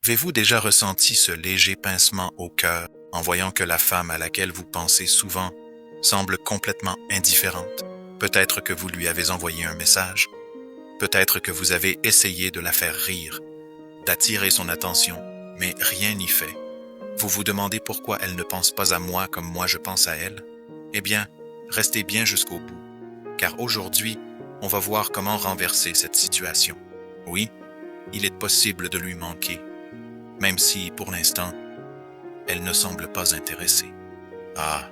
Avez-vous déjà ressenti ce léger pincement au cœur en voyant que la femme à laquelle vous pensez souvent semble complètement indifférente? Peut-être que vous lui avez envoyé un message. Peut-être que vous avez essayé de la faire rire, d'attirer son attention, mais rien n'y fait. Vous vous demandez pourquoi elle ne pense pas à moi comme moi je pense à elle? Eh bien, restez bien jusqu'au bout, car aujourd'hui, on va voir comment renverser cette situation. Oui, il est possible de lui manquer, même si, pour l'instant, elle ne semble pas intéressée. Ah,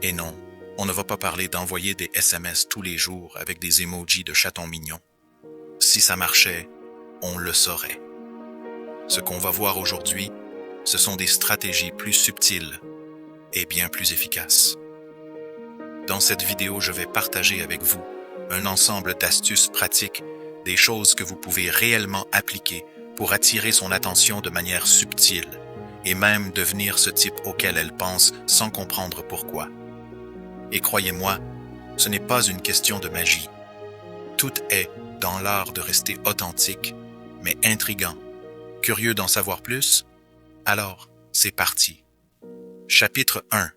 et non, on ne va pas parler d'envoyer des SMS tous les jours avec des emojis de chatons mignons. Si ça marchait, on le saurait. Ce qu'on va voir aujourd'hui, ce sont des stratégies plus subtiles et bien plus efficaces. Dans cette vidéo, je vais partager avec vous un ensemble d'astuces pratiques, des choses que vous pouvez réellement appliquer pour attirer son attention de manière subtile et même devenir ce type auquel elle pense sans comprendre pourquoi. Et croyez-moi, ce n'est pas une question de magie. Tout est dans l'art de rester authentique, mais intriguant. Curieux d'en savoir plus? Alors, c'est parti. Chapitre 1.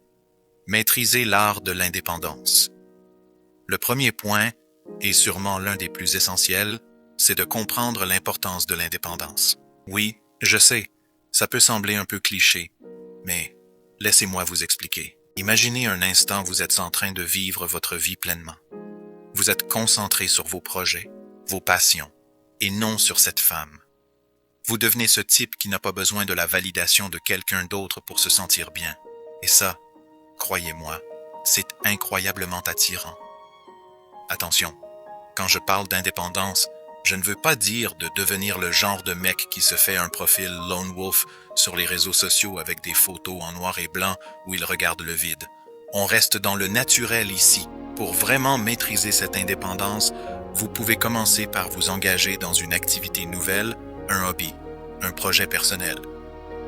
Maîtriser l'art de l'indépendance. Le premier point, et sûrement l'un des plus essentiels, c'est de comprendre l'importance de l'indépendance. Oui, je sais, ça peut sembler un peu cliché, mais laissez-moi vous expliquer. Imaginez un instant vous êtes en train de vivre votre vie pleinement. Vous êtes concentré sur vos projets, vos passions, et non sur cette femme. Vous devenez ce type qui n'a pas besoin de la validation de quelqu'un d'autre pour se sentir bien. Et ça, croyez-moi, c'est incroyablement attirant. Attention, quand je parle d'indépendance, je ne veux pas dire de devenir le genre de mec qui se fait un profil lone wolf sur les réseaux sociaux avec des photos en noir et blanc où il regarde le vide. On reste dans le naturel ici. Pour vraiment maîtriser cette indépendance, vous pouvez commencer par vous engager dans une activité nouvelle, un hobby, un projet personnel.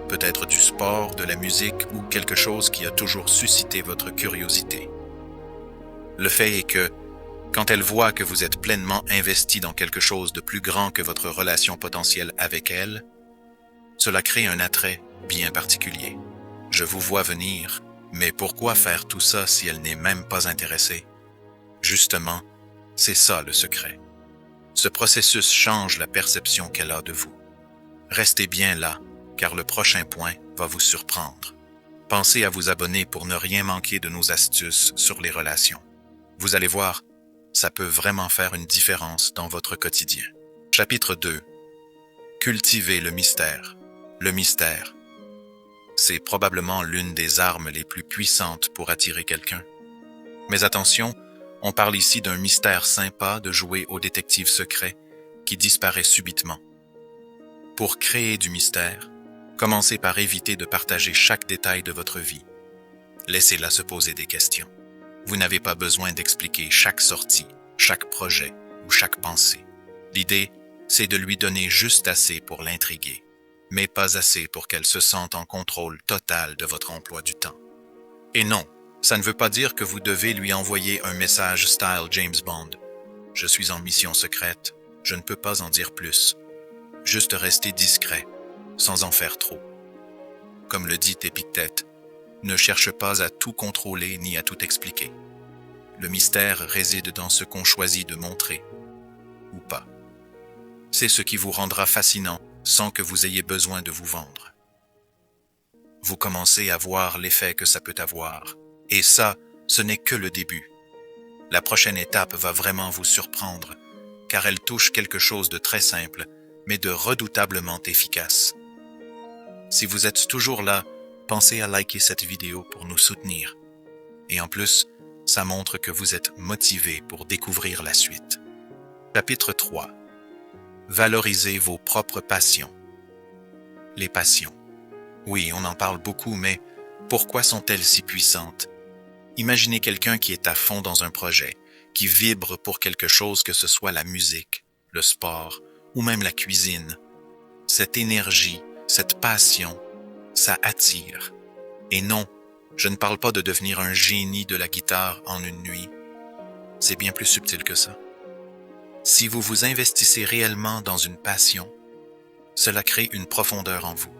Peut-être du sport, de la musique ou quelque chose qui a toujours suscité votre curiosité. Le fait est que, quand elle voit que vous êtes pleinement investi dans quelque chose de plus grand que votre relation potentielle avec elle, cela crée un attrait bien particulier. Je vous vois venir, mais pourquoi faire tout ça si elle n'est même pas intéressée? Justement, c'est ça le secret. Ce processus change la perception qu'elle a de vous. Restez bien là, car le prochain point va vous surprendre. Pensez à vous abonner pour ne rien manquer de nos astuces sur les relations. Vous allez voir, ça peut vraiment faire une différence dans votre quotidien. Chapitre 2. Cultiver le mystère. Le mystère, c'est probablement l'une des armes les plus puissantes pour attirer quelqu'un. Mais attention, on parle ici d'un mystère sympa de jouer au détective secret qui disparaît subitement. Pour créer du mystère, commencez par éviter de partager chaque détail de votre vie. Laissez-la se poser des questions. Vous n'avez pas besoin d'expliquer chaque sortie, chaque projet ou chaque pensée. L'idée, c'est de lui donner juste assez pour l'intriguer, mais pas assez pour qu'elle se sente en contrôle total de votre emploi du temps. Et non, ça ne veut pas dire que vous devez lui envoyer un message style James Bond. Je suis en mission secrète, je ne peux pas en dire plus. Juste rester discret, sans en faire trop. Comme le dit Épictète, ne cherche pas à tout contrôler ni à tout expliquer. Le mystère réside dans ce qu'on choisit de montrer, ou pas. C'est ce qui vous rendra fascinant sans que vous ayez besoin de vous vendre. Vous commencez à voir l'effet que ça peut avoir. Et ça, ce n'est que le début. La prochaine étape va vraiment vous surprendre, car elle touche quelque chose de très simple, mais de redoutablement efficace. Si vous êtes toujours là, pensez à liker cette vidéo pour nous soutenir. Et en plus, ça montre que vous êtes motivé pour découvrir la suite. Chapitre 3. Valorisez vos propres passions. Les passions. Oui, on en parle beaucoup, mais pourquoi sont-elles si puissantes? Imaginez quelqu'un qui est à fond dans un projet, qui vibre pour quelque chose que ce soit la musique, le sport ou même la cuisine. Cette énergie, cette passion, ça attire. Et non, je ne parle pas de devenir un génie de la guitare en une nuit. C'est bien plus subtil que ça. Si vous vous investissez réellement dans une passion, cela crée une profondeur en vous.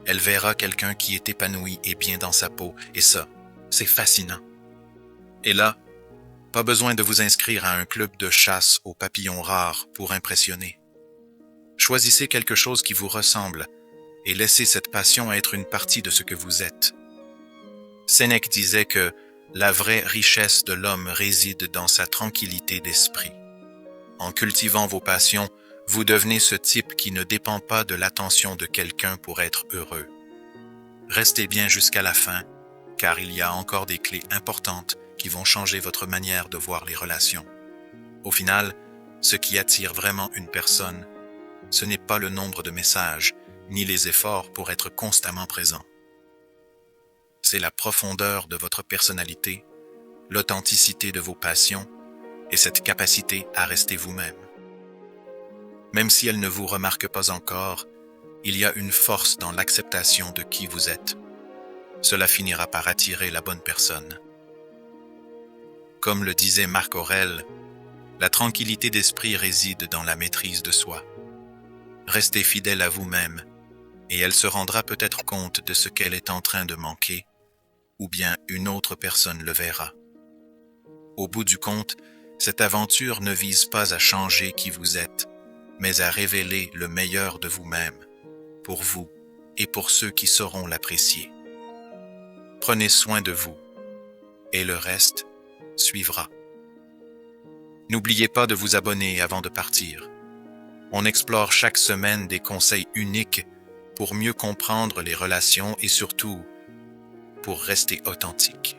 Elle verra quelqu'un qui est épanoui et bien dans sa peau, et ça, c'est fascinant. Et là, pas besoin de vous inscrire à un club de chasse aux papillons rares pour impressionner. Choisissez quelque chose qui vous ressemble et laissez cette passion être une partie de ce que vous êtes. Sénèque disait que la vraie richesse de l'homme réside dans sa tranquillité d'esprit. En cultivant vos passions, vous devenez ce type qui ne dépend pas de l'attention de quelqu'un pour être heureux. Restez bien jusqu'à la fin, car il y a encore des clés importantes qui vont changer votre manière de voir les relations. Au final, ce qui attire vraiment une personne, ce n'est pas le nombre de messages, ni les efforts pour être constamment présent. C'est la profondeur de votre personnalité, l'authenticité de vos passions et cette capacité à rester vous-même. Même si elle ne vous remarque pas encore, il y a une force dans l'acceptation de qui vous êtes. Cela finira par attirer la bonne personne. Comme le disait Marc Aurèle, la tranquillité d'esprit réside dans la maîtrise de soi. Restez fidèle à vous-même, et elle se rendra peut-être compte de ce qu'elle est en train de manquer, ou bien une autre personne le verra. Au bout du compte, cette aventure ne vise pas à changer qui vous êtes, mais à révéler le meilleur de vous-même, pour vous et pour ceux qui sauront l'apprécier. Prenez soin de vous, et le reste suivra. N'oubliez pas de vous abonner avant de partir. On explore chaque semaine des conseils uniques pour mieux comprendre les relations et surtout pour rester authentique.